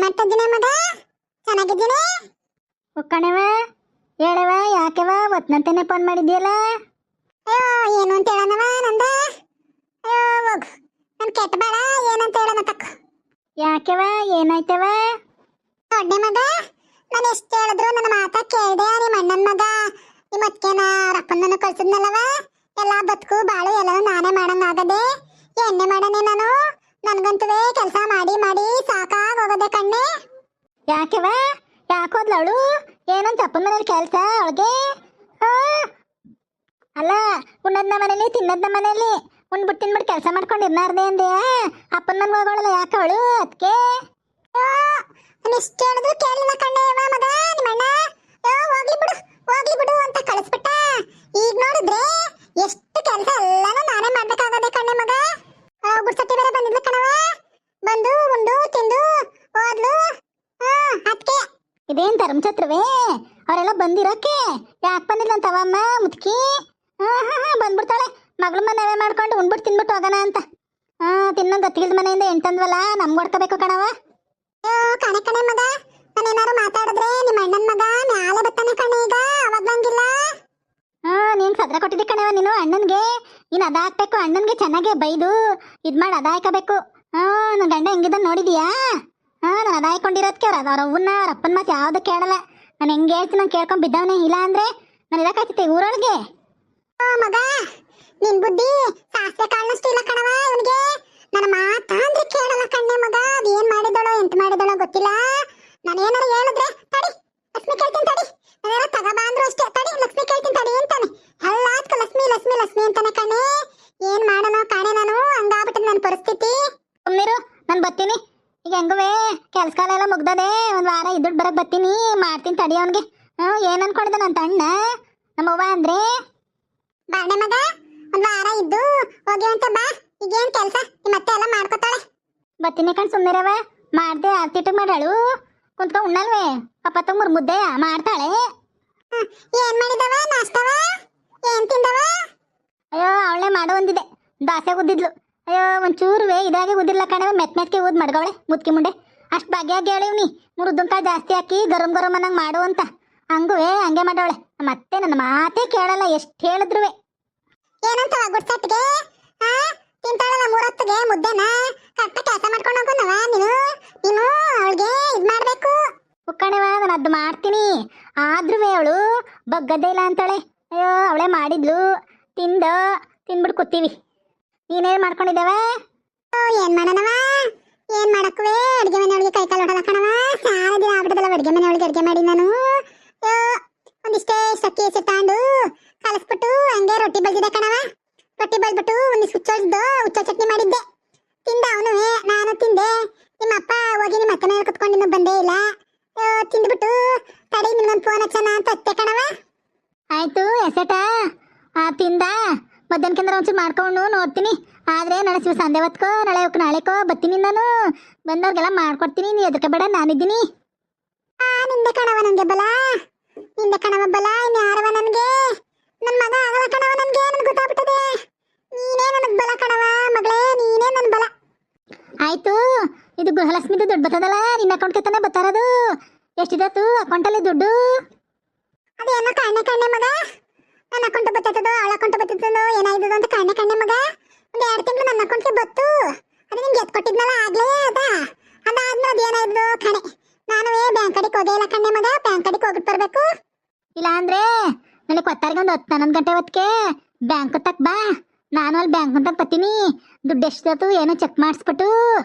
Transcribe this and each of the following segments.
ಮಾಡ್ತಾ ಇದ್ದೀನಿ ಮಗ? ಚೆನ್ನಾಗಿದ್ದೀನಿ. ಒಕ್ಕಣವ ಹೇಳವ, ಯಾಕೆವ ಒತ್ನಂತೆನೆ ಫೋನ್ ಮಾಡಿದ್ಯಲ್ಲ? ಅಯ್ಯೋ ಏನು ಅಂತ ಹೇಳನವ ನಂದ? ಅಯ್ಯೋ ಹೋಗು, ನನ್ ಕೆಟ್ಟ ಬೇಡ, ಏನಂತ ಹೇಳೋಣ ತಕ್ಕ. ಯಾಕೆವ, ಏನಾಯ್ತವ? ದೊಡ್ಡ ಮಗ, ನಾನು ಎಷ್ಟು ಹೇಳಿದ್ರು ನನ್ನ ಮಾತ ಕೇಳ್ದೆ. ನಿಮ್ಮ ಅಣ್ಣನ ಮಗ ನಿಮ್ಮ ಅತ್ಕೆನ ರಪ್ಪನ ಕಳ್ಸಿದ್ನಲ್ಲವ, ಎಲ್ಲ ಬದುಕು ಬಾಳು ಎಲ್ಲನೂ ನಾನೇ ಮಾಡಂಗಾಗದೆ. ಎಣ್ಣೆ ಮಾಡನೆ ನಾನು. ನನ್ಗಂತವೇ ಕೆಲಸ ಮಾಡಿ ಮಾಡಿ ಸಾಕಾಗೋಗದೆ ಕಣ್ಣೆ. ಯಾಕೆವ, ಯಾಕೋದ್ಲ ಅವಳು? ಏನಂತ ಅಪ್ಪನ ಮನೇಲಿ ಕೆಲಸ ಅವಳಿಗೆ? ಅಲ್ಲ, ಉಣ್ಣದ್ನ ಮನೇಲಿ ತಿನ್ನದ್ನ ಮನೇಲಿ ಉಣ್ಬಿಟ್ಟು ತಿನ್ಬಿಟ್ಟು ಕೆಲಸ ಮಾಡ್ಕೊಂಡು ಇರ್ನಾರ್ದೆ ಅಂದೆಯ? ಅಪ್ಪನ ಮನೆಗೆ ಹೋಗೋಳಲ್ಲ ಯಾಕೆ ಅವಳು? ಅದಕ್ಕೆ ಎಷ್ಟು ಹೇಳಿದ್ರು ಕೇಳಲಿಲ್ಲ ಕಣ್ಣೆ ಮಗ ನಿಮ್ಮಣ್ಣ. ಹೋಗ್ಲಿ ಬಿಡು ಅಂತ ಕಳಿಸ್ಬಿಟ್ಟ. ಈಗ ನೋಡಿದ್ರೆ ಎಷ್ಟು ಕೆಲಸ ಎಲ್ಲಾನು ನಾನೇ ಮಾಡ್ಬೇಕಾಗದೆ ಕಣ್ಣೆ ಮಗ. ಗುಡ್ಸಟ್ಟಿ ಬೇರೆ ಬಂದಿದ್ಲು ಕಣವ, ಬಂದು ಉಂಡು ತಿಂದು ಹೋದ್ಲು. ಅದಕ್ಕೆ ಇದೇನ್ ಧರ್ಮಛತ್ರವೇ? ಅವರೆಲ್ಲ ಬಂದಿರೋಕೆ ಯಾಕೆ ಬಂದಿಲ್ಲ ಅಂತವಮ್ಮ ಮುದುಕಿ? ಬಂದ್ಬಿಡ್ತಾಳೆ ಮಗಳ ಮನೆವೇ ಮಾಡ್ಕೊಂಡು ಉಣ್ಬಿಟ್ಟು ತಿನ್ಬಿಟ್ಟು ಹೋಗೋಣ ಅಂತ. ತಿನ್ನೋ ಗತ್ತಿಗಿಲ್ದ ಮನೆಯಿಂದ ಎಂಟಂದ್ವಲ್ಲ, ನಮ್ಗೆ ಹೊಡ್ಕೋಬೇಕು ಕಣವ. ಕಣೆ ಮಗ, ನಾನೇನಾರು ಮಾತಾಡಿದ್ರೆ ನಿಮ್ಮ ಅಣ್ಣನ ಮಗ ಮ್ಯಾಲೆ ಬರ್ತಾನೆ ಕಣೆ. ಈಗ ಅವಾಗ ಬಂದಿಲ್ಲ. ನೀನ್ ಸದ್ರ ಕೊಟ್ಟಿದ್ದಿ ಕಣವ ನೀನು ಅಣ್ಣನ್ಗೆ. ನೀನ್ ಅದಾಕ್ಬೇಕು, ಅಣ್ಣನ್ಗೆ ಚೆನ್ನಾಗೆ ಬೈದು ಇದ್ ಮಾಡಿ ಅದಾಯ್ಕಬೇಕು. ನನ್ನ ಗಂಡ ಹೆಂಗಿದ್ದ ನೋಡಿದೀಯಾ? ನಾನು ಅದಾಯ್ಕೊಂಡಿರೋದಕ್ಕೆ ಅವ್ರ ಅವ್ವನ್ನ ಅವ್ರ ಅಪ್ಪನ ಮಾತು ಯಾವ್ದು ಕೇಳಲ್ಲ. ನಾನು ಹೆಂಗೆ ಹೇಳ್ತೀನಿ ನಾನು ಕೇಳ್ಕೊಂಡ್ ಬಿದ್ದವನೇ. ಇಲ್ಲ ಅಂದ್ರೆ ನಾನು ಇರಕಾಯ್ತೈತೆ ಊರೊಳಗೆ. ಮಗ, ನಿನ್ ಬುದ್ಧಿ ಸಾಸಿವೆ ಕಾಳನಷ್ಟು ಇಲ್ಲ ಕಣವ ಇವನಿಗೆ. ನನ್ನ ಮಾತ ಅಂದ್ರೆ ಕೇಳಲ್ಲ ಕಣ್ಣೆ ಮಗ. ಅದೇನ್ ಮಾಡಿದಳೋ ಎಂತ ಮಾಡಿದಳೋ ಗೊತ್ತಿಲ್ಲ. ನಾನೇನಾರು ಹೇಳಿದ್ರೆ ತಡಿ ಲಕ್ಷ್ಮಿ ಕೇಳ್ತೀನಿ ತಡಿ, ನಾನೇನಾರು ತಗಬಾ ಅಂದ್ರು ಅಷ್ಟೇ ತಡಿ ಲಕ್ಷ್ಮಿ ಕೇಳ್ತೀನಿ ತಡಿ ಅಂತಾನೆ. ಎಲ್ಲಾದ್ಕ ಲಕ್ಷ್ಮಿ ಲಕ್ಷ್ಮಿ ಲಕ್ಷ್ಮಿ ಅಂತಾನೆ ಕಣ್ಣೆ. ಏನ್ ಮಾಡೋಣ ಕಾಣೆ ನಾನು, ಹಂಗಾಗ್ಬಿಟ್ಟದ ನನ್ನ ಪರಿಸ್ಥಿತಿ. ಸುಮ್ಮನಿರು, ನಾನು ಬರ್ತೀನಿ. ಈಗ ಹೆಂಗುವೆ ಕೆಲ್ಸ ಕಾಲ ಎಲ್ಲ ಮುಗ್ದದೆ. ಒಂದು ವಾರ ಇದ್ದುಟ್ಟು ಬರಕ್ ಬರ್ತೀನಿ, ಮಾಡ್ತೀನಿ ತಡಿ ಅವನಿಗೆ. ಏನ್ ಅನ್ಕೊಂಡಿದ್ದ ನನ್ನ ತಣ್ಣ ನಮ್ಮವ್ವ ಅಂದ್ರೆ? ಬಾಣೆ ಮಗ, ಒಂದ್ ವಾರ ಇದ್ದು ಹೋಗಿ ಅಂತ ಬಾ. ಈಗೇನ್ ಕೆಲ್ಸ ನಿಮ್ಮತ್ತೆ ಎಲ್ಲ ಮಾಡ್ಕೊತಾಳೆ. ಬರ್ತೀನಿ ಕಣ್ ಸುಮ್ಮನಿರವ. ಮಾಡ್ದೆ ಆರ್ತಿಟ್ಟಿಗೆ ಮಾಡಾಳು ಕುಂತ್ಕೊಂಡ್ ಉಣ್ಣಲ್ವೇ? ಕಪ್ಪತ್ತ ಮೂರು ಮುದ್ದೆ ಮಾಡ್ತಾಳೆ. ಏನ್ ಮಾಡಿದವ ನಾಷ್ಟವ? ಏನ್ ತಿಂದವ? ಅಯ್ಯೋ ಅವಳೆ ಮಾಡೋ ಒಂದಿದೆ, ದಾಸೆ ಉದ್ದಿದ್ಲು. ಅಯ್ಯೋ ಒಂಚೂರುವೆ ಇದಾಗಿ ಉದಿರ್ಲ ಕಣವ, ಮೆತ್ಮೆತ್ಗೆ ಊದ್ ಮಡ್ಗವಳೆ ಮುದ್ಕಿ ಮುಂಡೆ. ಅಷ್ಟು ಬಗೆಯಾಗಿ ಹೇಳಿವ್ನಿ, ಮೂರು ಉದ್ದಿನಕಾಳು ಜಾಸ್ತಿ ಹಾಕಿ ಗರಂ ಗರಂ ಅನ್ನಂಗೆ ಮಾಡು ಅಂತ. ಹಂಗುವೆ ಹಂಗೆ ಮಾಡವಳೆ. ಮತ್ತೆ ನನ್ನ ಮಾತೇ ಕೇಳಲ್ಲ ಎಷ್ಟು ಹೇಳಿದ್ರುವೆ. ಏನಂತವ ಗುಡ್ಸಟ್ಟಿಗೆ? ತಿಂತಾಳಲ್ಲ ಮೂರೊತ್ತಿಗೆ ಮುದ್ದೆನ. ಕರೆಕ್ಟ್ ಕೆಲಸ ಮಾಡ್ಕೊಂಡು ಹೋಗೋನವ ನೀನು. ಅವಳಿಗೆ ಇದ್ ಮಾಡ್ಬೇಕು. ಉಕ್ಕಣವ, ನಾನು ಅದು ಮಾಡ್ತೀನಿ. ಆದ್ರೂ ಅವಳು ಬಗ್ಗದ್ದೇ ಇಲ್ಲ ಅಂತಾಳೆ. ಅಯ್ಯೋ ಅವಳೇ ಮಾಡಿದ್ಲು, ತಿಂದ್ಬಿಟ್ಟು ಕೂತೀವಿ. ನೀನೇನು ಮಾಡ್ಕೊಂಡಿದ್ದೇವ? ಏನ್ ಮಾಡೋಣವ, ಏನ್ ಮಾಡಕ್ವೆ? ಅಡ್ಗೆ ಮನೆ ಒಳಗೆ ಕೈಕಾಲು ಹೊಡಲ್ಲ ಕಣವ. ಸಾಲ ದಿನ ಆಗ್ಬಿಟ್ಟದಲ್ಲ ಅಡ್ಗೆ ಮನೆ ಒಳಗೆ ಅಡ್ಗೆ ಮಾಡಿ ನಾನು. ಒಂದಿಷ್ಟೇ ಸಕ್ಕಿ ಹೆಸರು ತಗೊಂಡು ಕಲಸ್ಬಿಟ್ಟು ಹಂಗೆ ರೊಟ್ಟಿ ಬಲ್ದಿದೆ ಕಣವ. ರೊಟ್ಟಿ ಬಲ್ಬಿಟ್ಟು ಒಂದಿಷ್ಟು ಹುಚ್ಚ ಚಟ್ನಿ ಮಾಡಿದ್ದೆ. ತಿಂದ ಅವನು, ನಾನು ತಿಂದೆ. ನಿಮ್ಮಪ್ಪ ಹೋಗಿ ನಿಮ್ಮ ಅತ್ತೆ ಮೇಲೆ ಕುತ್ಕೊಂಡು ಇನ್ನೂ ಬಂದೇ ಇಲ್ಲ. ತಿಂದ್ಬಿಟ್ಟು ತಡಿ ನಿಮ್ಗೊಂದು ಫೋನ್ ಹಚ್ಚೋಣ ಅಂತ ಹತ್ತೆ ಕಣವ. ಆಯ್ತು ಎಸೆಟ ತಿಂದ. ಮಧ್ಯಾಹ್ನಕ್ಕೆಂದ್ರೆ ಒಂಚೂರು ಮಾಡ್ಕೊಂಡು ನೋಡ್ತೀನಿ. ಆದರೆ ನಾಳೆ ಸಂದೆ ಹೊತ್ಕೋ, ನಾಳೆಕೋ ಬರ್ತೀನಿ. ನಾನು ಬಂದವ್ರಿಗೆಲ್ಲ ಮಾಡ್ಕೊಡ್ತೀನಿ. ನೀ ಎದಕ್ಕೆ ಬೇಡ, ನಾನಿದ್ದೀನಿ. ನಿಂದೆ ಕಣವ ನನಗೆ ಬಲ, ನಿಂದೆ ಕಣವ ಬಲ. ಇನ್ಯಾರವ ನನಗೆ? ನನ್ನ ಮಗ ಆಗಲ್ಲ ಕಣವ ನನಗೆ. ನನ್ಗೆ ಗೊತ್ತಾಗ್ಬಿಟ್ಟದೆ. ನೀನೇ ನನಗೆ ಬಲ ಕಣವ ಮಗಳೇ, ನೀನೇ ನನ್ನ ಬಲ. ಆಯ್ತು, ಇದು ಗೃಹಲಕ್ಷ್ಮಿದು ದುಡ್ಡು ಬರ್ತದಲ್ಲ, ನಿನ್ನ ಅಕೌಂಟ್ಗೆ ತಾನೇ ಬರ್ತಾರದು. ಎಷ್ಟಿದತ್ತು ಅಕೌಂಟಲ್ಲಿ ದುಡ್ಡು? ಅದೇನೋ ಕಣ್ಣೆ ಮಗ. ನನ್ನ ಅಕೌಂಟ್ ಬರ್ತದೋ ಅವಳ ಅಕೌಂಟ್ ಬರ್ತದೋ ಏನಾಯ್ತದೋ ಅಂತ ಕಣ್ಣೆ ಮಗ. ಒಂದು 2 ತಿಂಗಳು ನನ್ನ ಅಕೌಂಟ್ಗೆ ಬತ್ತು. ಅದು ನಿಮ್ಗೆ ಎತ್ ಕೊಟ್ಟಿದ್ನಲ್ಲ ಆಗ್ಲೇ ಅದಾದ್ಮೇಲೆ ಅದೇನಾಯ್ತು ಕಣೆ. ನಾನು ಬ್ಯಾಂಕ್ ಕಡೆಗೆ ಹೋಗೇ ಇಲ್ಲ ಕಣ್ಣೆ ಮಗ. ಬ್ಯಾಂಕ್ ಕಡೆಗೆ ಹೋಗ್ಬಿಟ್ಟು ಬರ್ಬೇಕು. ಇಲ್ಲ ಅಂದ್ರೆ ನನಗೆ ಕೊತ್ತಾರಿಗೆ ಒಂದು 11 ಗಂಟೆ ಹೊತ್ತಿಗೆ ಬ್ಯಾಂಕ್ ತಕ್ ಬಾ. ನಾನು ಅಲ್ಲಿ ಬ್ಯಾಂಕ್ ಅಂತ ಬರ್ತೀನಿ. ದುಡ್ಡು ಎಷ್ಟಿತ್ತು ಏನೋ ಚೆಕ್ ಮಾಡಿಸ್ಬಿಟ್ಟು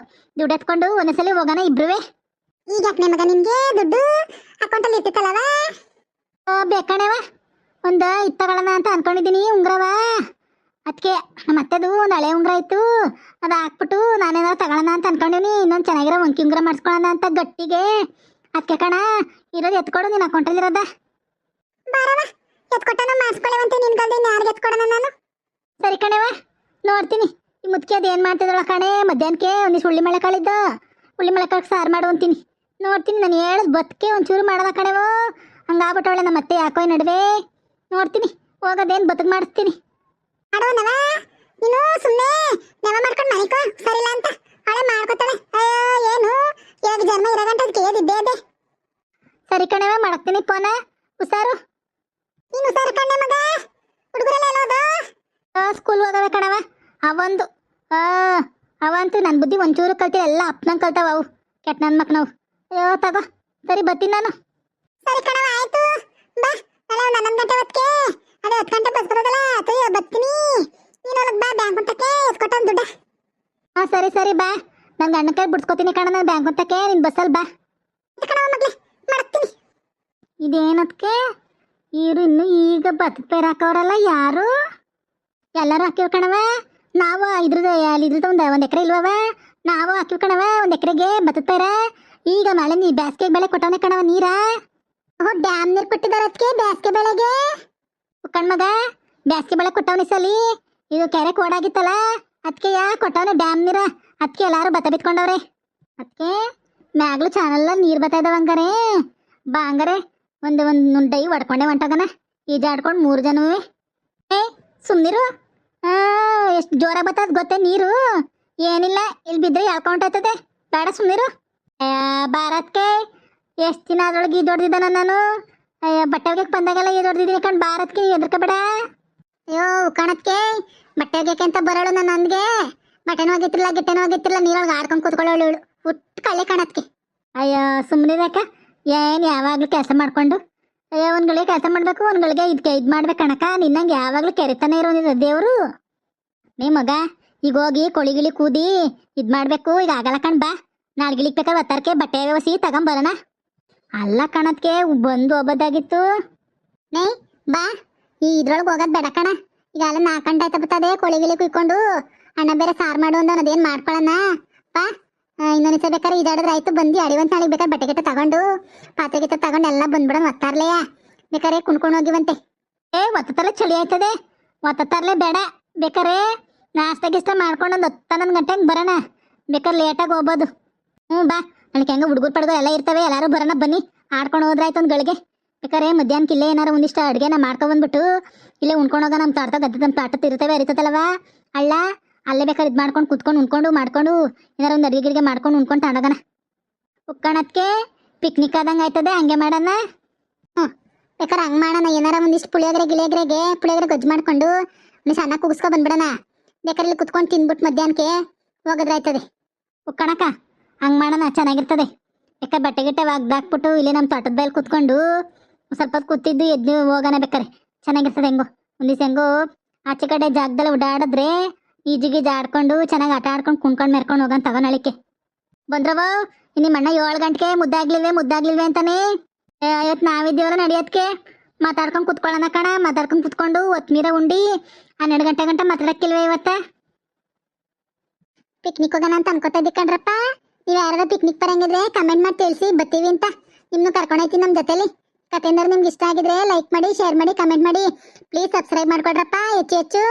ದುಡ್ಡು ಎತ್ಕೊಂಡು ಒಂದೊಂದ್ಸಲಿ ಹೋಗೋಣ ಇಬ್ರುವೆ. ಈಗ ಯಾಕೆ ಮಗ ನಿಮ್ಗೆ ದುಡ್ಡು ಅಕೌಂಟಲ್ಲಿ ಇರ್ತಿತ್ತಲ್ಲವ? ಬೇಕಣವ, ಒಂದು ಇತ್ತಗಳಣ ಅಂತ ಅನ್ಕೊಂಡಿದ್ದೀನಿ. ಉಂಗ್ರವ ಅದಕ್ಕೆ ನಮ್ಮ ಅತ್ತೆದು ಒಂದು ಹಳೆ ಉಂಗ್ರ ಇತ್ತು, ಅದು ಹಾಕ್ಬಿಟ್ಟು ನಾನೇನಾದ್ರು ತಗೊಳ್ಳೋಣ ಅಂತ ಅನ್ಕೊಂಡಿನಿ. ಇನ್ನೊಂದು ಚೆನ್ನಾಗಿರೋ ಒಂಕಿ ಉಂಗ್ರ ಮಾಡಿಸ್ಕೊಳ್ಳೋಣ ಅಂತ ಗಟ್ಟಿಗೆ. ಅದಕ್ಕೆ ಕಣ ಇರೋದು ಎತ್ಕೊಡು, ನಿನ್ನ ಅಕೌಂಟಲ್ಲಿ ಇರೋದ. ಬಾರವ ಎತ್ಕೊಟ್ಟನ ಮಾಡಿಸ್ಕೊಳ್ಳೇವಂತೆ. ನಿನ್ ಕಲ್ದ ಯಾರಿಗೆ ಎತ್ಕೊಡೋಣ ನಾನು? ಸರಿ ಕಣವ, ನೋಡ್ತೀನಿ. ಈ ಮುದ್ಕೆ ಅದು ಏನು ಮಾಡ್ತಿದ್ದಳ ಕಣೆ. ಮಧ್ಯಾಹ್ನಕ್ಕೆ ಒಂದಿಷ್ಟು ಉಳ್ಳಿ ಮಳೆಕಾಳಿದ್ದು, ಉಳ್ಳಿ ಮಳೆಕಾಳಿಗೆ ಸಾರು ಮಾಡು ಅಂತೀನಿ. ನೋಡ್ತೀನಿ, ನಾನು ಹೇಳೋದು ಬದುಕೆ ಒಂಚೂರು ಮಾಡೋದ ಕಣೆವೋ. ಹಂಗಾಗ್ಬಿಟ್ಟವಳೆ ನಮ್ಮ ಅತ್ತೆ ಯಾಕೋ ಈ ನಡುವೆ. ನೋಡ್ತೀನಿ, ಹೋಗೋದೇನು ಬದುಕು ಮಾಡಿಸ್ತೀನಿ. ಅಡೋನವ ನೀನು ಸುಮ್ಮನೆ ನೆವ ಮಾಡ್ಕೊಂಡು ಮನಿಕೋ, ಸರಿಲ್ಲ ಅಂತ ಅವಳೆ ಮಾಡ್ಕೊತಾಳೆ. ಅಯ್ಯೋ ಏನು ಇವಾಗ ಜನ್ಮ ಇರೋ ಗಂಟೆ ಅದಕ್ಕೆ ಏದಿದ್ದೆ ಅದೇ. ಸರಿ ಕಣವ ಮಾಡಕ್ತೀನಿ ಫೋನ ಹುಷಾರು. ನೀನು ಹುಷಾರು ಕಣ್ಣೆ ಮಗ. ಹುಡುಗರೆಲ್ಲ ಎಲ್ಲೋದು? ಸ್ಕೂಲ್ ಹೋಗವೆ ಕಣವ. ಅವಂದು ಅವಂತೂ ನನ್ನ ಬುದ್ಧಿ ಒಂಚೂರು ಕಲ್ತಿಲ್ಲ, ಎಲ್ಲ ಅಪ್ಪನಂಗೆ ಕಲ್ತಾವ ಅವು ಕೆಟ್ಟ ನನ್ನ ಮಕ್ಕನವು. ಅಯ್ಯೋ ತಗೋ, ಸರಿ ಬರ್ತೀನಿ ನಾನು. ಸರಿ ಕಣವ ಆಯ್ತು, ಬಾ. ನಾಳೆ ಒಂದು 11 ಗಂಟೆ ಹೊತ್ತಿಗೆ ಅದೇ 10 ಗಂಟೆ ಬಸ್ ಬರೋದಲ್ಲ, ಅಯ್ಯೋ ಬರ್ತೀನಿ. ನೀನು ಒಳಗೆ ಬಾ, ಬ್ಯಾಂಕ್ ಮುಟ್ಟಕ್ಕೆ ಎಸ್ಕೊಟ್ಟು ದುಡ್ಡ. ಹಾಂ ಸರಿ ಸರಿ ಬಾ, ನನ್ನ ಗಂಡ ಕೈ ಬಿಡ್ಸ್ಕೊತೀನಿ ಕಣ, ನಾನು ಬ್ಯಾಂಕ್ ಮುಟ್ಟಕ್ಕೆ ನಿನ್ನ ಬಸ್ಸಲ್ಲಿ ಬಾ. ಕಣವ ಮಗ್ಲೆ ಮಾಡ್ತೀನಿ. ಇದೇನದಕ್ಕೆ ಇವರು ಇನ್ನು ಈಗ ಬತ್ತದ ಪೇರ್ ಹಾಕೋರಲ್ಲ ಯಾರು? ಎಲ್ಲರೂ ಹಾಕಿವ್ ಕಣವ. ನಾವು ಇದ್ರದ್ದು ಒಂದು ಎಕರೆ ಇಲ್ವವ, ನಾವು ಹಾಕಿವ್ ಕಣವ 1 ಎಕರೆಗೆ ಬತ್ತದ ಪೇರ. ಈಗ ಮಳೆ ನೀ ಬೇಸಿಗೆ ಬೆಳೆ ಕೊಟ್ಟವನೆ ಕಣವ ನೀರ. ಓ ಡ್ಯಾಮ್ ನೀರು ಕೊಟ್ಟಿದ್ದಾರೆ ಅದಕ್ಕೆ ಬೇಸಿಗೆ ಬೆಳೆಗೆ. ಕಣ್ಮಗ ಬೇಸಿಗೆ ಬೆಳೆ ಕೊಟ್ಟವನಿ ಸಲಿ, ಇದು ಕೆರೆ ಕೋಡಾಗಿತ್ತಲ್ಲ ಅದಕ್ಕೆ ಕೊಟ್ಟವನೆ ಡ್ಯಾಮ್ ನೀರ. ಅದಕ್ಕೆ ಎಲ್ಲಾರು ಬತ್ತ ಬಿತ್ಕೊಂಡವ್ರೆ. ಅದಕ್ಕೆ ಮ್ಯಾಗ್ಲು ಚಾನಲ್ಲ ನೀರು ಬರ್ತಾ ಇದಾವ ಹಂಗಾರೆ. ಬಾ ಹಂಗಾರೆ ಒಂದು ಡೈ ಹೊಡ್ಕೊಂಡೆ ಹೊಂಟೋಗನ ಈಜಾಡ್ಕೊಂಡು 3 ಜನವೇ. ಏ ಸುಮ್ನಿರು, ಎಷ್ಟು ಜೋರಾಗಿ ಬರ್ತದ ಗೊತ್ತೇ ನೀರು? ಏನಿಲ್ಲ, ಇಲ್ಲಿ ಬಿದ್ದರೆ ಎಳ್ಕೊಂಡಾಯ್ತದೆ, ಬೇಡ ಸುಮ್ನಿರು. ಭಾರತ್ಗೆ ಎಷ್ಟು ದಿನ ಅದ್ರೊಳಗೆ ಈಜೊಡ್ದಿದ್ದಾನ ನಾನು. ಬಟ್ಟೆ ಒಗೆಕ್ ಬಂದಾಗೆಲ್ಲ ಈಜೊಡ್ದಿದ್ದೀನಿ ಕಣ್. ಭಾರತ್ಗೆ ಎದ್ರಕಬೇಡ. ಅಯ್ಯೋ ಕಣಕ್ಕೆ ಬಟ್ಟೆ ಒಗೆಯಕ್ಕೆ ಅಂತ ಬರೋಳು ನಾನು. ನನಗೆ ಬಟ್ಟೆನೂ ಒಗಿತಿರ್ಲ ಗಿಟ್ಟೆನೂ ಒಗಿತಿರ್ಲ, ನೀರೊಳಗೆ ಆಡ್ಕೊಂಡು ಕೂತ್ಕೊಳ್ಳೋಳು ಇವಳು. ಹುಟ್ಟು ಕಳ್ಳೆ ಕಣಕ್ಕೆ. ಅಯ್ಯೋ ಸುಮ್ಮನಿರಕ್ಕ, ಏನು ಯಾವಾಗಲೂ ಕೆಲಸ ಮಾಡ್ಕೊಂಡು. ಅಯ್ಯೋ ಒಂದ್ಗಳಿಗೆ ಕೆಲಸ ಮಾಡಬೇಕು, ಒಂದ್ಗಳಿಗೆ ಇದು ಮಾಡ್ಬೇಕು ಕಣಕ. ನಿನ್ನಂಗೆ ಯಾವಾಗಲೂ ಕೆರೆತಾನೆ ಇರೋನಿದ ದೇವರು. ನೀ ಮಗ ಈಗ ಹೋಗಿ ಕೊಳಿಗಿಳಿ ಕೂದಿ ಇದು ಮಾಡಬೇಕು. ಈಗ ಆಗಲ್ಲ ಕಣ್, ಬಾ ನಾಳೆ ಗಿಳಿಗೆ ಬೇಕಾದ್ರೆ ಒತ್ತಾರಕ್ಕೆ ಬಟ್ಟೆ ವ್ಯವಸಿ ತಗೊಂಬರೋಣ. ಅಲ್ಲ ಕಣದ್ಕೆ ಬಂದು ಹೋಗೋದಾಗಿತ್ತು. ನೇ ಬಾ, ಈ ಇದ್ರೊಳಗೆ ಹೋಗೋದು ಬೇಡ ಕಣ. ಈಗ ಅಲ್ಲ 4 ಗಂಟೆ ಆಯ್ತಾ ಬರ್ತದೆ. ಕೊಳಿಗಿಳಿ ಕುಯ್ಕೊಂಡು ಅಣ್ಣ ಬೇರೆ ಸಾರು ಮಾಡು ಅಂದ, ಅದೇನು ಮಾಡ್ಕೊಳ್ಳೋಣ. ಬಾ ಇನ್ನೊಂದು ದಿವಸ ಬೇಕಾದ್ರೆ ಇದಾಡಿದ್ರೆ ಆಯ್ತು. ಬಂದು ಅಡಿವಂತ ನಾಳೆಗೆ ಬೇಕಾದ್ರೆ ಬಟ್ಟೆ ಗಿಟ್ಟ ತಗೊಂಡು ಪಾತ್ರೆ ಗಿಟ್ಟ ತಗೊಂಡು ಎಲ್ಲ ಬಂದ್ಬಿಡೋಣ. ಒತ್ತಾರ್ಲೆಯ ಬೇಕಾರೆ ಕುಣ್ಕೊಂಡು ಹೋಗಿವಂತೆ. ಒತ್ತತ್ತರಲೆ ಚಳಿ ಆಯ್ತದೆ, ಒತ್ತತ್ತರ್ಲೆ ಬೇಡ. ಬೇಕಾರೆ ನಾಷ್ಟ ಗಿಷ್ಟ ಮಾಡ್ಕೊಂಡು ಒಂದು 10 ಗಂಟೆಗೆ ಬರೋಣ. ಬೇಕಾದ್ರೆ ಲೇಟಾಗಿ ಹೋಗ್ಬೋದು. ಬಾ ನನಗೆ ಹೆಂಗೆ ಹುಡುಗರು ಪಡ್ಗರು ಎಲ್ಲ ಇರ್ತವೆ, ಎಲ್ಲರೂ ಬರೋಣ ಬನ್ನಿ. ಆಡ್ಕೊಂಡು ಹೋದ್ರಾಯ್ತು ಒಂದು ಗಳಿಗೆ. ಬೇಕಾರೆ ಮಧ್ಯಾಹ್ನಕ್ಕೆ ಇಲ್ಲೇ ಏನಾರು ಒಂದಿಷ್ಟು ಅಡುಗೆನ ಮಾಡ್ಕೊಬಂದ್ಬಿಟ್ಟು ಇಲ್ಲೇ ಉಣ್ಕೊಂಡು ಹೋಗೋಣ. ನಮ್ಮ ತೋಟ ಗದ್ದೆ ನಮ್ಮ ತೋಟ ಇರ್ತವೆ, ಅರಿತತಲ್ವ ಅಲ್ಲ. ಅಲ್ಲೇ ಬೇಕಾದ್ರೆ ಇದು ಮಾಡ್ಕೊಂಡು ಕುತ್ಕೊಂಡು ಉಣ್ಕೊಂಡು ಮಾಡ್ಕೊಂಡು ಏನಾರು ಒಂದು ಅಡುಗೆ ಮಾಡ್ಕೊಂಡು ಉಣ್ಕೊಂಡು ತಗೊಂಡೋಗೋಣ. ಉಕ್ಕಣಕ್ಕೆ ಪಿಕ್ನಿಕ್ ಆದಂಗೆ ಆಯ್ತದೆ, ಹಂಗೆ ಮಾಡೋಣ. ಬೇಕಾದ್ರೆ ಹಂಗೆ ಮಾಡೋಣ. ಏನಾರ ಒಂದಿಷ್ಟು ಪುಳಿಯೋಗರೆ ಗೊಜ್ಜು ಮಾಡ್ಕೊಂಡು ಸಣ್ಣ ಕುಗಿಸ್ಕೊ ಬಂದ್ಬಿಡೋಣ. ಬೇಕಾದ್ರೆ ಇಲ್ಲಿ ಕುತ್ಕೊಂಡು ತಿಂದ್ಬಿಟ್ಟು ಮಧ್ಯಾಹ್ನಕ್ಕೆ ಹೋಗೋದ್ರಾಯ್ತದೆ. ಉಕ್ಕಣಕ್ಕ ಹಂಗೆ ಮಾಡೋಣ, ಚೆನ್ನಾಗಿರ್ತದೆ. ಬೇಕಾದ್ರೆ ಬಟ್ಟೆ ಗಿಟ್ಟೆ ಒಗ್ದಾಕ್ಬಿಟ್ಟು ಇಲ್ಲೇ ನಮ್ಮ ತೋಟದ ಬೈಲ್ ಕುತ್ಕೊಂಡು ಸ್ವಲ್ಪ ಹೊತ್ತು ಕೂತಿದ್ದು ಎದ್ದು ಹೋಗೋಣ. ಬೇಕಾರೆ ಚೆನ್ನಾಗಿರ್ತದೆ. ಹೆಂಗೋ ಒಂದಿವ್ಸ ಹೆಂಗೋ ಆಚೆ ಕಡೆ ಜಾಗದಲ್ಲಿ ಓಡಾಡಿದ್ರೆ ಈಜಿಗೀಜ್ ಆಡ್ಕೊಂಡು ಚೆನ್ನಾಗಿ ಆಟ ಆಡ್ಕೊಂಡು ಕುಣ್ಕೊಂಡು ಮೆರ್ಕೊಂಡು ಹೋಗೋಣ ತಗೊಂಡಿಕೆ. ಬಂದ್ರವ ನಿಮ್ಮ ಅಣ್ಣ 7 ಗಂಟೆಗೆ ಮುದ್ದಾಗ್ಲಿಲ್ವೇ ಅಂತಾನೆ. ಇವತ್ತು ನಾವಿದ್ದೀವಲ್ಲ ನಡಿಯೋದಕ್ಕೆ ಮಾತಾಡ್ಕೊಂಡು ಕುತ್ಕೊಳ್ಳೋಣ ಕಣ. ಮಾತಾಡ್ಕೊಂಡು ಕುತ್ಕೊಂಡು ಒತ್ಮೀರ ಉಂಡು 12 ಗಂಟೆ ಗಂಟ ಮಾತಾಡಕ್ಕಿಲ್ವೇ ಇವತ್ತ? ಪಿಕ್ನಿಕ್ ಹೋಗೋಣ ಅಂತ ಅನ್ಕೋತಾ ಇದ್ದಿ ಕಣ್ರಪ್ಪ. ನೀವು ಯಾರು ಪಿಕ್ನಿಕ್ ಬರಂಗಿದ್ರೆ ಕಮೆಂಟ್ ಮಾಡಿ ತಿಳಿಸಿ, ಬರ್ತೀವಿ ಅಂತ. ನಿಮ್ನು ಕರ್ಕೊಂಡೋಯ್ತೀನಿ ನಮ್ಮ ಜೊತೆಲಿ. ಕತೆ ನಿಮ್ಗೆ ಇಷ್ಟ ಆಗಿದ್ರೆ ಲೈಕ್ ಮಾಡಿ, ಶೇರ್ ಮಾಡಿ, ಕಮೆಂಟ್ ಮಾಡಿ. ಪ್ಲೀಸ್ ಸಬ್ಸ್ಕ್ರೈಬ್ ಮಾಡ್ಕೊಡ್ರಪ್ಪ ಹೆಚ್ಚು ಹೆಚ್ಚು.